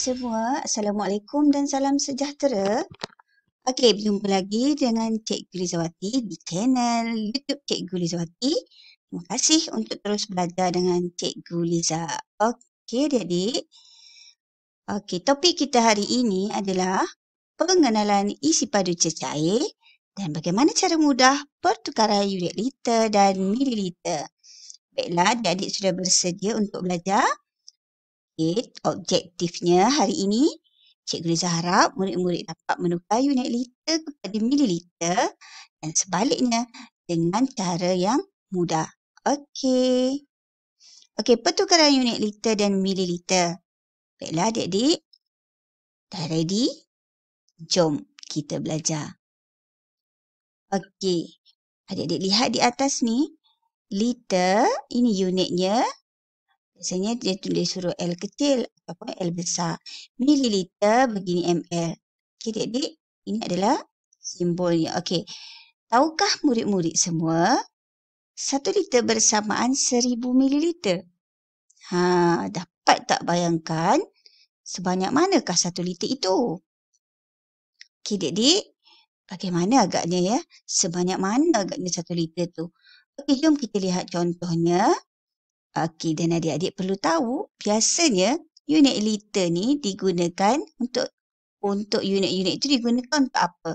semua, Assalamualaikum dan salam sejahtera. Okey, berjumpa lagi dengan Cikgu Lizawati di channel YouTube Cikgu Lizawati. Terima kasih untuk terus belajar dengan Cikgu Liza. Okey, adik-adik. Okey, topik kita hari ini adalah pengenalan isi padu cecair dan bagaimana cara mudah pertukaran unit liter dan mililiter. Baiklah, adik-adik sudah bersedia untuk belajar? Okay, objektifnya hari ini, Cikgu Liza harap murid-murid dapat menukar unit liter kepada mililiter dan sebaliknya dengan cara yang mudah. Okey. Okey, pertukaran unit liter dan mililiter. Baiklah adik-adik. Dah ready? Jom kita belajar. Okey. Adik-adik lihat di atas ni. Liter, ini unitnya. Biasanya dia tulis huruf L kecil ataupun L besar. Mililiter begini ml. Okey adik-adik, ini adalah simbolnya. Okey. Tahukah murid-murid semua 1 liter bersamaan 1000 mililiter? Dapat tak bayangkan sebanyak manakah 1 liter itu? Okey adik-adik, bagaimana agaknya ya? Sebanyak mana agaknya 1 liter tu? Okey, jom kita lihat contohnya. Okey, dan adik-adik perlu tahu, biasanya unit liter ni digunakan untuk unit-unit itu digunakan untuk apa?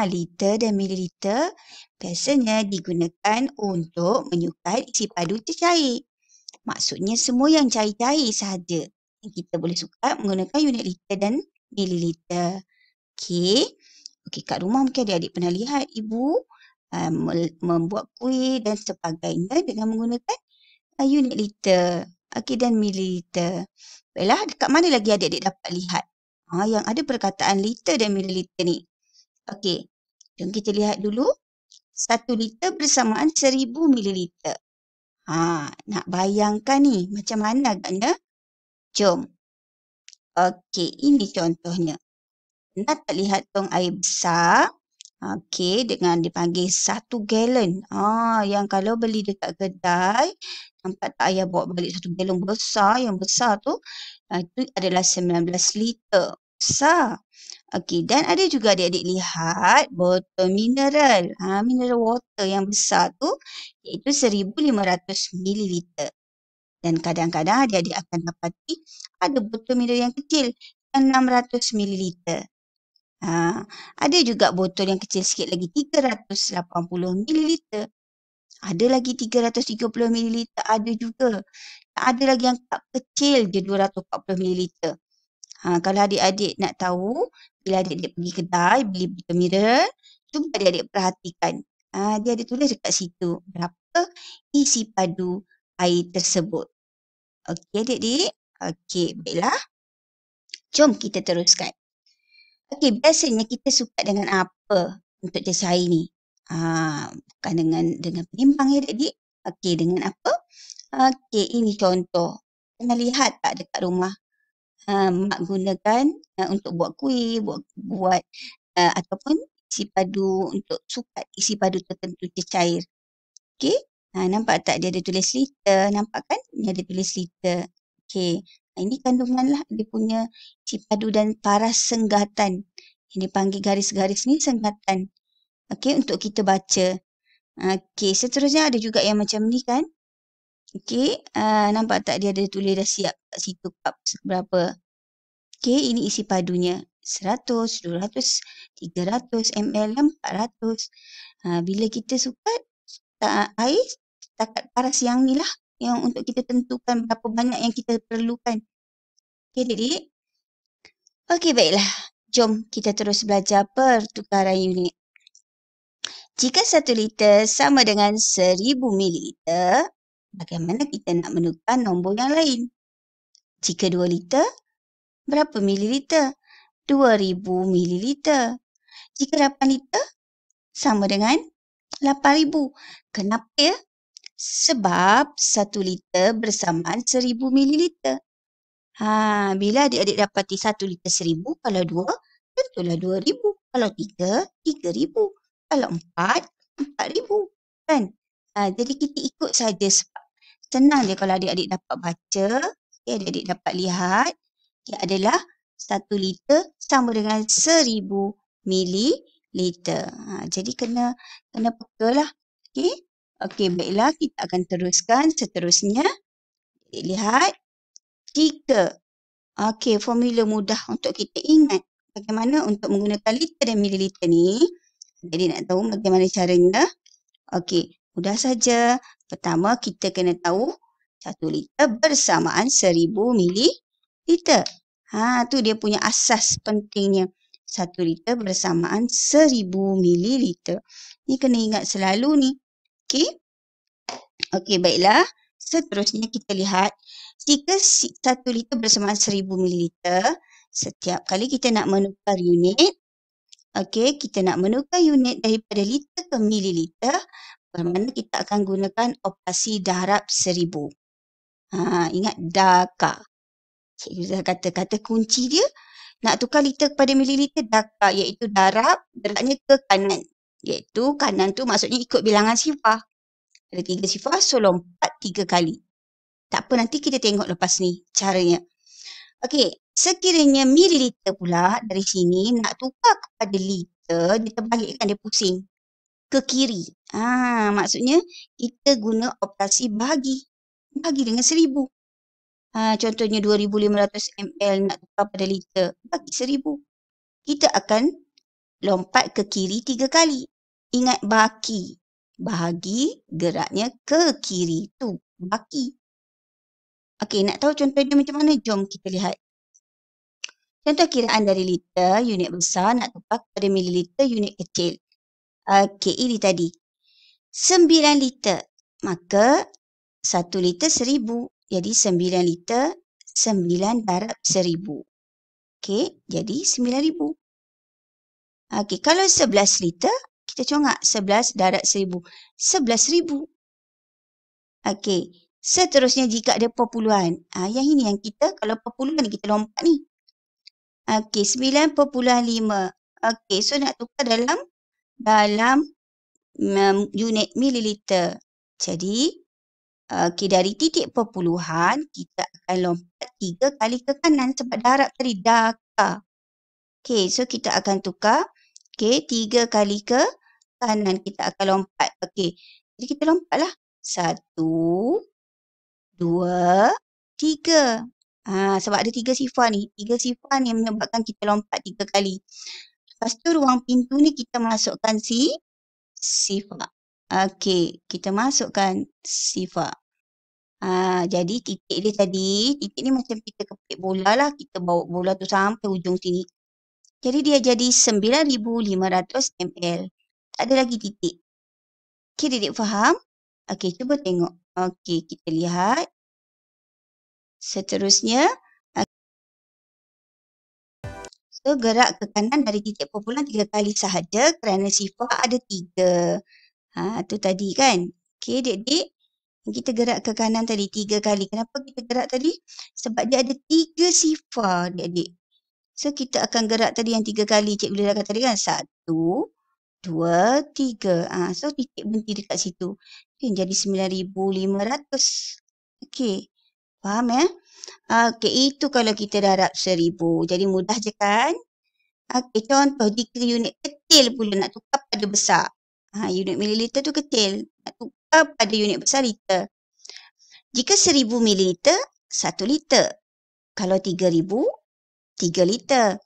Liter dan mililiter biasanya digunakan untuk menyukai isi padu cecair. Maksudnya semua yang cair-cair sahaja yang kita boleh sukat menggunakan unit liter dan mililiter. Okey. Okey, kat rumah mungkin adik-adik pernah lihat ibu membuat kuih dan sebagainya dengan menggunakan unit liter, okey, dan mililiter. Baiklah, dekat mana lagi adik-adik dapat lihat? Yang ada perkataan liter dan mililiter ni. Okey, jom kita lihat dulu. 1 liter bersamaan 1000 mililiter. Nak bayangkan ni macam mana agaknya? Jom. Okey, ini contohnya. Nak tak lihat tong air besar? Okey, dengan dipanggil 1 galon. Yang kalau beli dekat kedai, nampak tak ayah bawa balik 1 galon besar. Yang besar tu, itu adalah 19 liter. Besar. Okey, dan ada juga adik-adik lihat botol mineral. Mineral water yang besar tu, iaitu 1500 mililiter. Dan kadang-kadang adik-adik akan dapati ada botol mineral yang kecil, 600 mililiter. Ada juga botol yang kecil sikit lagi 380 mililiter. Ada lagi 330 mililiter, ada juga. Ada lagi yang tak kecil je 240 mililiter. Kalau adik-adik nak tahu, bila adik-adik pergi kedai beli botol mineral, cuba adik-adik perhatikan. Dia ada tulis dekat situ berapa isi padu air tersebut. Okey adik-adik? Okey, baiklah. Jom kita teruskan. Okey, biasanya kita suka dengan apa untuk cecair ni? Bukan dengan penimbang ya adik-adik. Okey, dengan apa? Okey, ini contoh. Pernah lihat tak dekat rumah? Mak gunakan untuk buat kuih, buat ataupun isi padu untuk sukat isi padu tertentu cecair. Okey, nampak tak dia ada tulis liter? Nampak kan? Dia ada tulis liter. Okey. Ini kandungan lah dia punya isi padu dan paras senggatan. Yang dipanggil garis-garis ni senggatan. Okey, untuk kita baca. Okey, seterusnya ada juga yang macam ni kan. Okey, nampak tak dia ada tulis dah siap kat situ cup berapa. Okey, ini isi padunya. 100, 200, 300 ml dan 400. Bila kita sukat air, setakat paras yang ni lah. Yang untuk kita tentukan berapa banyak yang kita perlukan. Okey adik-adik? Okey baiklah. Jom kita terus belajar pertukaran unit. Jika 1 liter sama dengan 1000 mililiter, bagaimana kita nak menukar nombor yang lain? Jika 2 liter, berapa mililiter? 2000 mililiter. Jika 8 liter, sama dengan 8000. Kenapa ya? Sebab 1 liter bersamaan 1000 mililiter. Bila adik-adik dapati 1 liter 1000, kalau 2, tentulah 2000. Kalau 3, 3000. Kalau 4, 4000. Kan? Jadi kita ikut saja sebab senang je kalau adik-adik dapat baca, adik-adik dapat lihat. Dia adalah 1 liter sama dengan 1000 mililiter. Jadi kena peka lah. Okey. Okey, baiklah kita akan teruskan seterusnya. Lihat 3. Okey, formula mudah untuk kita ingat bagaimana untuk menggunakan liter dan mililiter ni. Jadi nak tahu bagaimana caranya. Okey, mudah saja. Pertama kita kena tahu 1 liter bersamaan 1000 mililiter. Tu dia punya asas pentingnya. 1 liter bersamaan 1000 mililiter. Ni kena ingat selalu ni. Okey. Okey, baiklah. Seterusnya kita lihat jika 1 liter bersamaan 1000 mililiter, setiap kali kita nak menukar unit, okey, kita nak menukar unit daripada liter ke mililiter, bermakna kita akan gunakan operasi darab 1000. Ingat darkar. Cikgu dah kata kunci dia nak tukar liter kepada mililiter, darkar, iaitu darab geraknya ke kanan. Iaitu kanan tu maksudnya ikut bilangan sifar. Ada 3 sifar, so lompat 3 kali. Tak apa, nanti kita tengok lepas ni caranya. Okey, sekiranya mililiter pula dari sini nak tukar kepada liter, dia terbalikkan, dia pusing ke kiri. Maksudnya kita guna operasi bahagi. Bahagi dengan 1000. Contohnya 2500 ml nak tukar pada liter, bagi 1000. Kita akan lompat ke kiri 3 kali. Ingat baki. Bahagi geraknya ke kiri tu, baki. Okey, nak tahu contohnya macam mana? Jom kita lihat. Contoh kiraan dari liter, unit besar nak tukar kepada mililiter, unit kecil. Okey, ini tadi. 9 liter. Maka 1 liter 1000. Jadi 9 liter, 9 darab 1000. Okey, jadi 9000. Okey, kalau 11 liter, kita congak 11 darab 1000. 11,000. Okey, seterusnya jika ada perpuluhan. Yang ini yang kita, kalau perpuluhan ni kita lompat ni. Okey, 9.5. Okey, so nak tukar dalam unit mililiter. Jadi, okey, dari titik perpuluhan, kita akan lompat 3 kali ke kanan sebab darab tadi darkar. Okey, so kita akan tukar. Okey, 3 kali ke kanan kita akan lompat. Okey, jadi kita lompatlah. 1, 2, 3. Sebab ada 3 sifar ni. 3 sifar ni menyebabkan kita lompat 3 kali. Lepas tu ruang pintu ni kita masukkan sifar. Okey, kita masukkan sifar. Jadi titik dia tadi, titik ni macam kita kepit bola lah. Kita bawa bola tu sampai ujung sini. Jadi dia jadi 9500 ml. Tak ada lagi titik. Okey, Didik faham? Okey, cuba tengok. Okey, kita lihat. Seterusnya. So, gerak ke kanan dari titik perpuluhan 3 kali sahaja kerana sifar ada 3. Tu tadi kan. Okey, Dik-dik. Kita gerak ke kanan tadi 3 kali. Kenapa kita gerak tadi? Sebab dia ada 3 sifar, Dik-dik. So, kita akan gerak tadi yang 3 kali. Cikgu dah kata tadi kan. 1, 2, 3. So, titik berhenti dekat situ. Yang jadi 9500. Okey. Faham ya? Okey, itu kalau kita darab 1000. Jadi mudah je kan? Okey, contoh jika unit kecil pula nak tukar pada besar. Unit mililiter tu kecil. Nak tukar pada unit besar liter. Jika 1000 mililiter, 1 liter. Kalau 3000, 3 liter.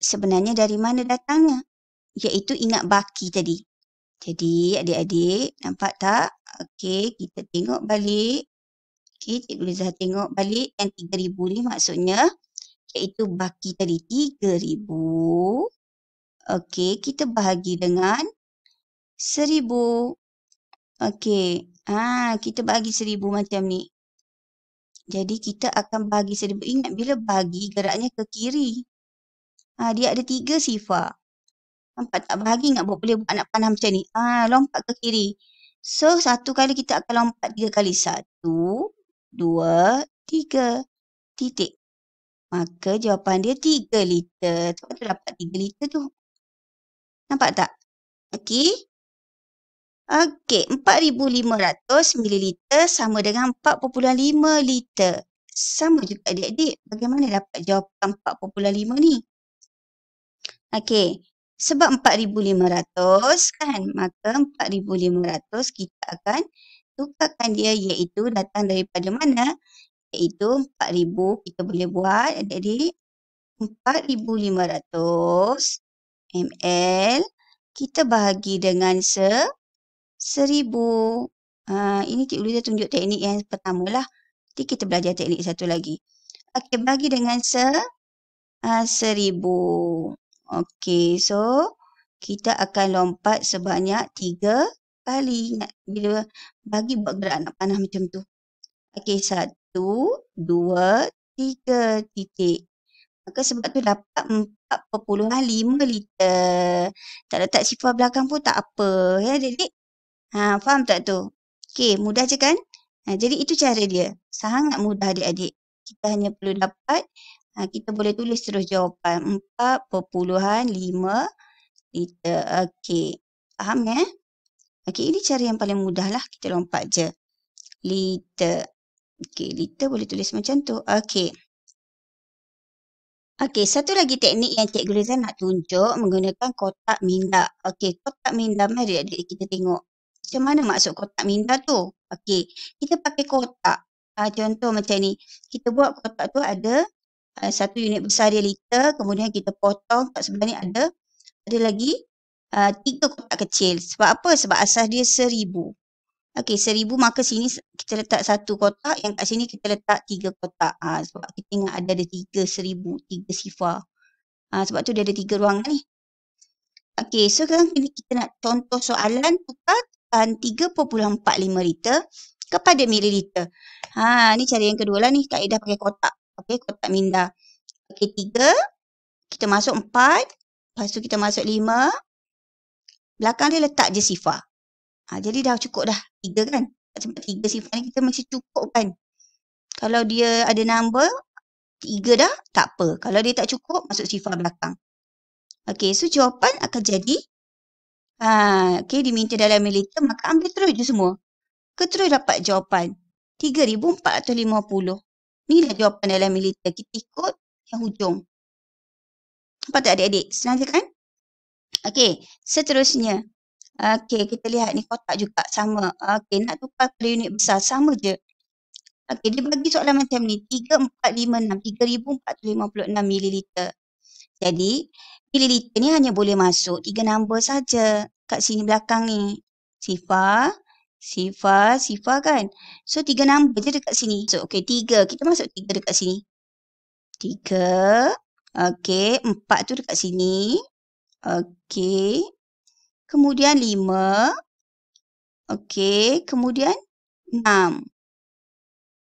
Sebenarnya dari mana datangnya? Iaitu ingat baki tadi. Jadi adik-adik nampak tak? Okey, kita tengok balik. Okey, Cikgu Liza tengok balik yang 3000 ni maksudnya iaitu baki tadi 3000. Okey, kita bahagi dengan 1000. Okey, kita bahagi 1000 macam ni. Jadi kita akan bahagi 1000. Ingat bila bahagi geraknya ke kiri. Dia ada 3 sifar. Nampak tak? Bahagi ingat boleh buat anak panah macam ni. Lompat ke kiri. So, 1 kali kita akan lompat 3 kali. 1, 2, 3. Titik. Maka jawapan dia 3 liter. Sebab tu dapat 3 liter tu. Nampak tak? Okey. Okey, 4500 mililiter sama dengan 4.5 liter. Sama juga adik-adik. Bagaimana dapat jawapan 4.5 ni? Okey. Sebab 4,500 kan, maka 4,500 kita akan tukarkan dia iaitu datang daripada mana? Iaitu 4,000 kita boleh buat adik-adik. 4,500 ml kita bahagi dengan 1,000. Ini Cikgu Liza tunjuk teknik yang pertama lah. Nanti kita belajar teknik satu lagi. Okey, bagi dengan 1,000. Okey, so kita akan lompat sebanyak 3 kali. Bila bagi buat gerak nak panah macam tu. Okey, 1, 2, 3 titik. Maka sebab tu dapat 4.5 liter. Tak letak sifar belakang pun tak apa. Ya adik-adik? Faham tak tu? Okey, mudah je kan? Jadi itu cara dia. Sangat mudah adik-adik. Kita hanya perlu dapat, kita boleh tulis terus jawapan 4.5 liter. Okey, faham ya? Okey, ini cara yang paling mudah lah. Kita lompat je. Liter. Okey, liter boleh tulis macam tu. Okey. Okey, satu lagi teknik yang Cikgu Liza nak tunjuk menggunakan kotak minda. Okey, kotak minda, mari adik kita tengok. Macam mana maksud kotak minda tu? Okey, kita pakai kotak. Contoh macam ni. Kita buat kotak tu ada satu unit besar dia liter, kemudian kita potong kat sebelah ni ada lagi 3 kotak kecil. Sebab apa? Sebab asas dia 1,000. Okey, 1,000 maka sini kita letak satu kotak, yang kat sini kita letak 3 kotak. Sebab kita ingat ada 3 1,000, 3 sifar. Sebab tu dia ada 3 ruangan ni. Okey, so sekarang kita nak contoh soalan tukarkan 3.45 liter kepada mililiter. Ni cara yang kedua lah ni, kaedah pakai kotak. Okey, kotak minda. Okey, 3, kita masuk 4, lepas tu kita masuk 5, belakang dia letak je sifar. Jadi dah cukup dah 3 kan. Sebab 3 sifar ni kita masih cukup kan. Kalau dia ada number 3 dah, tak apa. Kalau dia tak cukup, masuk sifar belakang. Okey, so jawapan akan jadi, okey, diminta dalam mililiter, maka ambil terus je semua. Terus dapat jawapan 3,450. Ni dah jawapan dalam mililiter. Kita ikut yang hujung. Nampak tak adik-adik? Senang je kan? Okey, seterusnya. Okey, kita lihat ni kotak juga sama. Okey, nak tukar pada unit besar, sama je. Okey, dia bagi soalan macam ni. 3,456, 3,456 mililiter. Jadi, mililiter ni hanya boleh masuk 3 number saja kat sini belakang ni. Sifar, sifar, sifar kan. So, 3 number je dekat sini. So, okey, 3. Kita masuk 3 dekat sini. 3. Okey, 4 tu dekat sini. Okey. Kemudian 5. Okey, kemudian 6.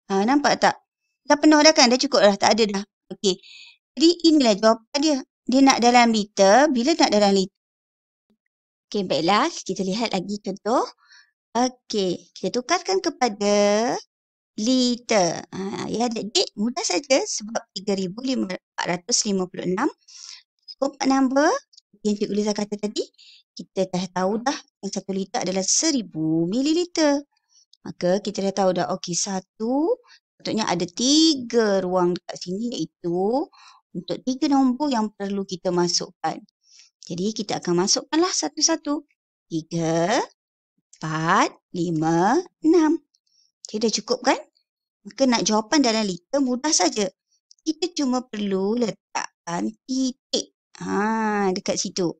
Nampak tak? Dah penuh dah kan? Dah cukup dah? Tak ada dah. Okey. Jadi inilah jawapan dia. Dia nak dalam liter. Bila nak dalam liter? Okey, baiklah. Kita lihat lagi contoh. Okey, kita tukarkan kepada liter. Ya adik-adik, mudah saja sebab 3,456. Cukup 4 number yang Cikgu Liza kata tadi. Kita dah tahu dah yang 1 liter adalah 1,000 mililiter. Maka kita dah tahu dah, okey, 1, patutnya ada 3 ruang dekat sini iaitu untuk 3 nombor yang perlu kita masukkan. Jadi kita akan masukkanlah satu-satu. 3, 4, 5, 6. Jadi dah cukup kan? Maka nak jawapan dalam liter mudah saja. Kita cuma perlu letakkan titik. Dekat situ.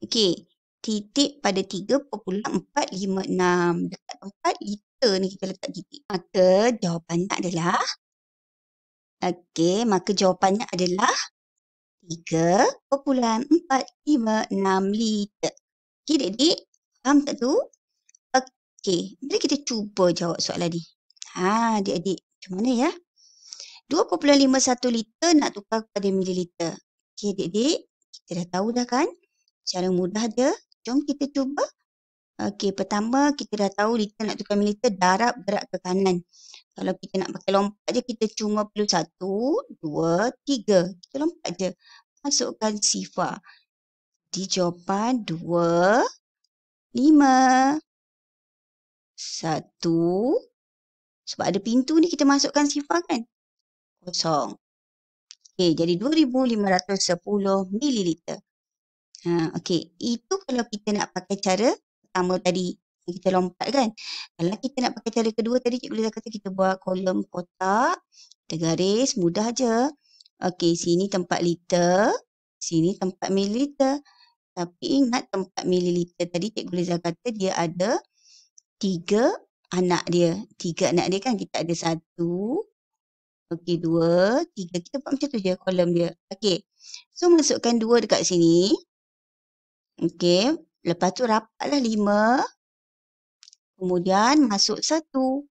Okey. Titik pada 3.456. Dekat tempat liter ni kita letak titik. Maka jawapannya adalah, okey, maka jawapannya adalah 3.456 liter. Okey, adik-adik, faham tak tu? Okey, mari kita cuba jawab soalan ni. Adik-adik, macam mana ya? 2.51 liter nak tukar kepada mililiter. Okey, adik-adik, kita dah tahu dah kan? Cara mudah dia. Jom kita cuba. Okey, pertama kita dah tahu liter nak tukar mililiter, darab gerak ke kanan. Kalau kita nak pakai lompat je, kita cuma perlu 1, 2, 3. Kita lompat je. Masukkan sifar. Di jawapan 2, 5, 1. Sebab ada pintu ni kita masukkan sifar kan. kosong. Okey, jadi 2,510 mililiter. Okey. Itu kalau kita nak pakai cara pertama tadi, yang kita lompat kan. Kalau kita nak pakai cara kedua tadi, Cikgu Liza kata kita buat kolom kotak, kita garis, mudah je. Okey, sini tempat liter, sini tempat mililiter. Tapi ingat tempat mililiter tadi Cikgu Liza kata dia ada 3 anak dia. 3 anak dia kan, kita ada 1, okey 2, 3. Kita buat macam tu je kolom dia. Okey. So masukkan 2 dekat sini. Okey. Lepas tu rapatlah 5. Kemudian masuk 1.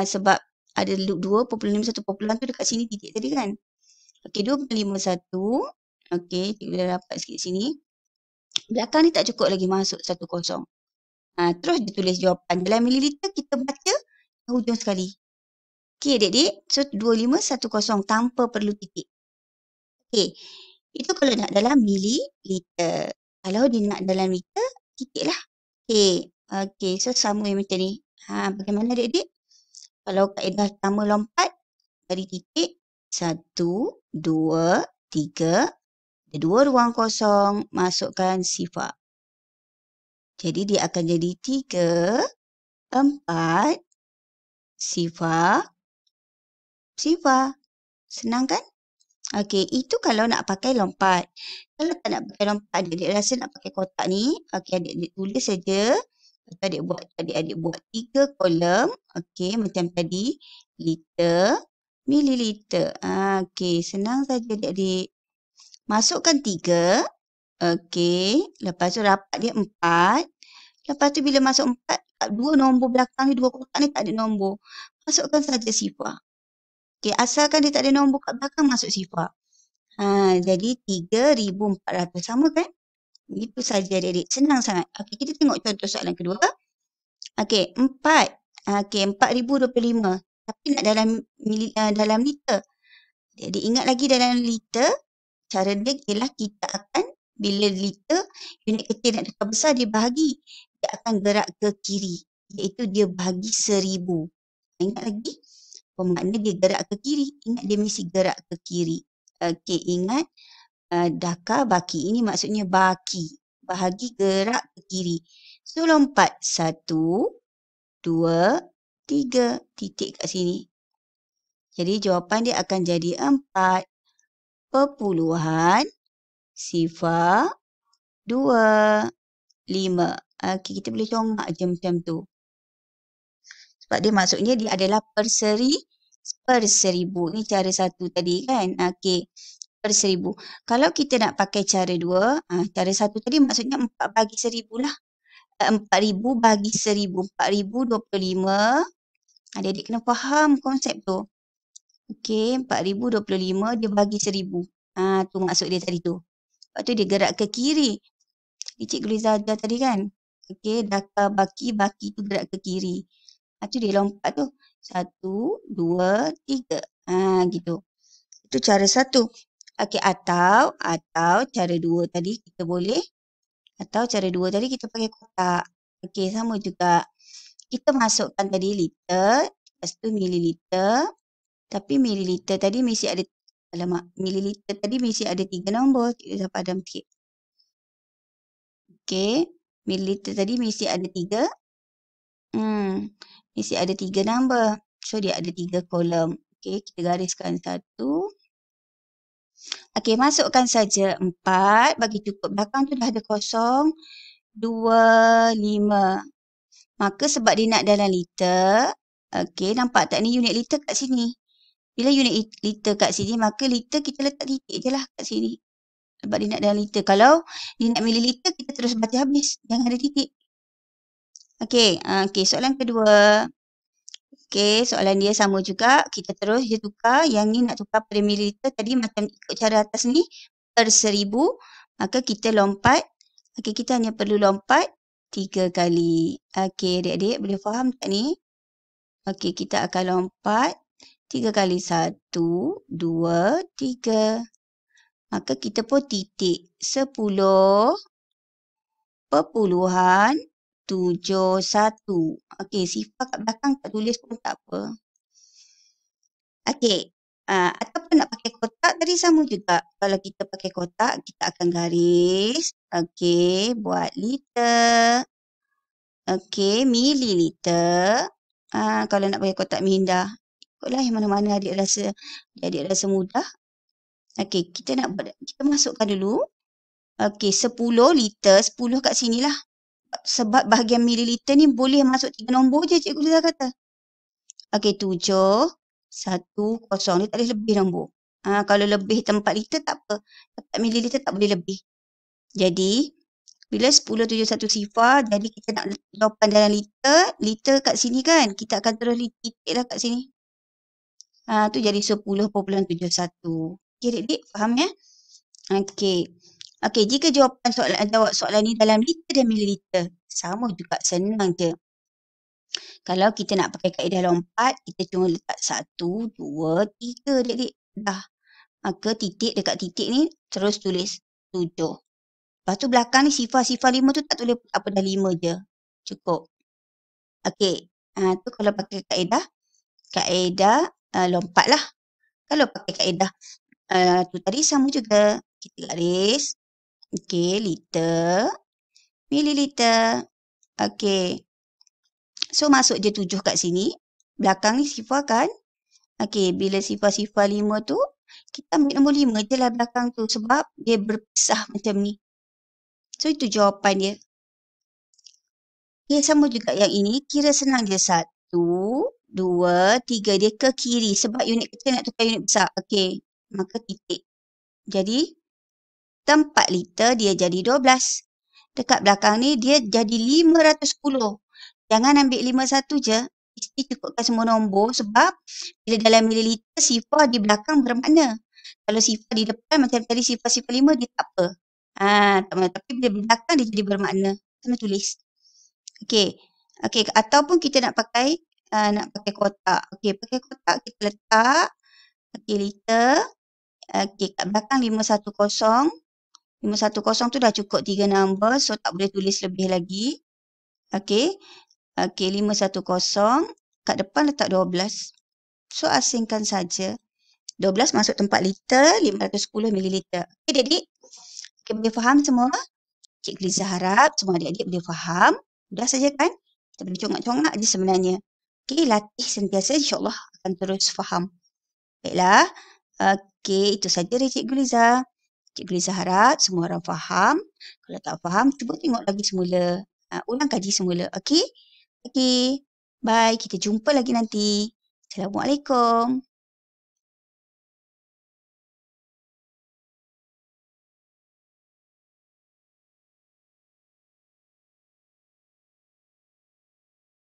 Sebab ada 2.5, 1 tu dekat sini titik tadi kan. Okey, 2.51. Okey, cikgu dah rapat sikit sini. Belakang ni tak cukup lagi, masuk 10. Terus dia tulis jawapan. Dalam mililiter kita baca hujung sekali. Okey adik-adik, so 2510 tanpa perlu titik. Okey, itu kalau nak dalam mililiter. Kalau dia nak dalam liter, titik lah. Okey, okey, so sama macam ni. Bagaimana adik-adik? Kalau kaedah pertama lompat, dari titik 1, 2, 3, ada 2 ruang kosong, masukkan sifar. Jadi dia akan jadi 3, 4, sifar, sifar. Senang kan? Okey, itu kalau nak pakai lompat. Kalau tak nak pakai lompat, adik-adik rasa nak pakai kotak ni, okey adik-adik tulis saja. Adik-adik buat 3 kolom. Okey, macam tadi. Liter, mililiter. Okey, senang saja adik-adik. Masukkan 3. Okey, lepas tu rapat dia 4. Lepas tu bila masuk 4, kat 2 nombor belakang ni, 2 kotak ni tak ada nombor. Masukkan saja sifar. Okey, asalkan dia tak ada nombor kat belakang, masuk sifar. Jadi 3,400. Sama kan? Itu saja adik-adik. Senang sangat. Okey, kita tengok contoh soalan kedua. Okey, 4. Okey, 4,025. Tapi nak dalam liter. Jadi ingat lagi dalam liter, cara dia ialah kita akan, bila liter, unit kecil nak tukar besar, dia bahagi. Dia akan gerak ke kiri. Iaitu dia bahagi 1,000. Ingat lagi? Bermakna dia gerak ke kiri. Ingat dia mesti gerak ke kiri. Okey, ingat. Daka baki. Ini maksudnya baki. Bahagi gerak ke kiri. So lompat 1, 2, 3. Titik kat sini. Jadi jawapan dia akan jadi 4 perpuluhan sifar 2, 5. Okey, kita boleh congak je macam tu. Sebab dia maksudnya dia adalah per 1,000. Ni cara 1 tadi kan. Okey, per 1,000. Kalau kita nak pakai cara 2, cara 1 tadi maksudnya 4 bagi 1,000 lah. 4,000 bagi 1,000. 4,025. Adik-adik kena faham konsep tu. Okey, 4,025 dia bagi 1,000. Tu maksud dia tadi tu. Lepas tu dia gerak ke kiri. Cikgu Liza ajar tadi kan. Okey, daka baki tu gerak ke kiri. Tu dia lompat tu. 1, 2, 3. Gitu. Itu cara 1. Okey, atau cara 2 tadi kita boleh. Atau cara 2 tadi kita pakai kotak. Okey, sama juga. Kita masukkan tadi liter. Lepas tu mililiter. Tapi mililiter tadi mesti ada, mililiter tadi mesti ada 3 nombor. Cikgu Liza padam sikit. Okey, mililiter tadi mesti ada 3. Mesti ada 3 nombor. So dia ada 3 kolom. Okey, kita gariskan 1. Okey, masukkan saja 4. Bagi cukup belakang tu dah ada kosong. 2, 5. Maka sebab dia nak dalam liter. Okey, nampak tak ni unit liter kat sini. Bila unit liter kat sini, maka liter kita letak titik je lah kat sini. Sebab dia nak dalam liter. Kalau dia nak mililiter, kita terus baca habis. Jangan ada titik. Okey, soalan kedua. Okey, soalan dia sama juga. Kita terus je tukar. Yang ni nak tukar pada mililiter. Tadi macam ikut cara atas ni. Per 1,000. Maka kita lompat. Okey, kita hanya perlu lompat 3 kali. Okey, adik-adik boleh faham tak ni? Okey, kita akan lompat 3 kali. 1, 2, 3. Maka kita pun titik 10 perpuluhan 71. Okey, sifar kat belakang tak tulis pun tak apa. Okey, Ataupun nak pakai kotak tadi sama juga. Kalau kita pakai kotak, kita akan garis. Okey, buat liter. Okey, mililiter. Kalau nak pakai kotak minda, ikutlah yang mana-mana adik rasa mudah. Okey, kita masukkan dulu. Okey, 10 liter, 10 kat sinilah. Sebab bahagian mililiter ni boleh masuk 3 nombor je Cikgu Liza kata. Okey, 7, 1, 0. Dia tak boleh lebih nombor. Kalau lebih 4 liter tak apa. 4 mililiter tak boleh lebih. Jadi, bila 10, 7, 1 sifar, jadi kita nak jawapan dalam liter. Liter kat sini kan, kita akan terus titik lah kat sini. Tu jadi 10.71. Okey, adik-adik faham ya? Okey. Okey, jika jawab soalan ni dalam liter dan mililiter, sama juga, senang je. Kalau kita nak pakai kaedah lompat, kita cuma letak 1, 2, 3 adik-adik. Dah. Maka titik dekat titik ni terus tulis 7. Lepas tu belakang ni sifar 5 tu tak tulis apa dah 5 je. Cukup. Okey. Tu kalau pakai kaedah lompat lah. Kalau pakai kaedah tu tadi sama juga. Kita garis. Okey, liter, mililiter. Okey. So masuk je 7 kat sini. Belakang ni sifar kan. Okey, bila sifar 5 tu, kita ambil nombor 5 je lah belakang tu. Sebab dia berpisah macam ni. So itu jawapan dia. Okey, sama juga yang ini. Kira senang je. 1, 2, 3. Dia ke kiri. Sebab unit kecil nak tukar unit besar. Okey, maka titik. Jadi, 4 liter dia jadi 12. Dekat belakang ni dia jadi 510. Jangan ambil 51 je. Mesti cukupkan semua nombor sebab bila dalam mililiter sifar di belakang bermakna. Kalau sifar di depan macam tadi sifar 5 dia tak apa. Tak apa. Tapi bila belakang dia jadi bermakna. Kena tulis. Okey. Okey, ataupun kita nak pakai kotak. Okey, pakai kotak kita letak liter. Okey, kat belakang 510. 510 tu dah cukup 3 nombor. So, tak boleh tulis lebih lagi. Okey. Okey, 510. Kat depan letak 12. So, asingkan saja. 12 masuk tempat liter, 510 mililiter. Okey, adik-adik. Okey, boleh faham semua? Cikgu Liza harap semua adik-adik boleh faham. Mudah saja kan? Kita boleh congak-congak je sebenarnya. Okey, latih sentiasa insyaAllah akan terus faham. Baiklah. Okey, itu saja dari Cikgu Liza. Cikgu Liza harap semua orang faham. Kalau tak faham, cuba tengok lagi semula. Ulang kaji semula. Okey? Okey. Bye. Kita jumpa lagi nanti. Assalamualaikum.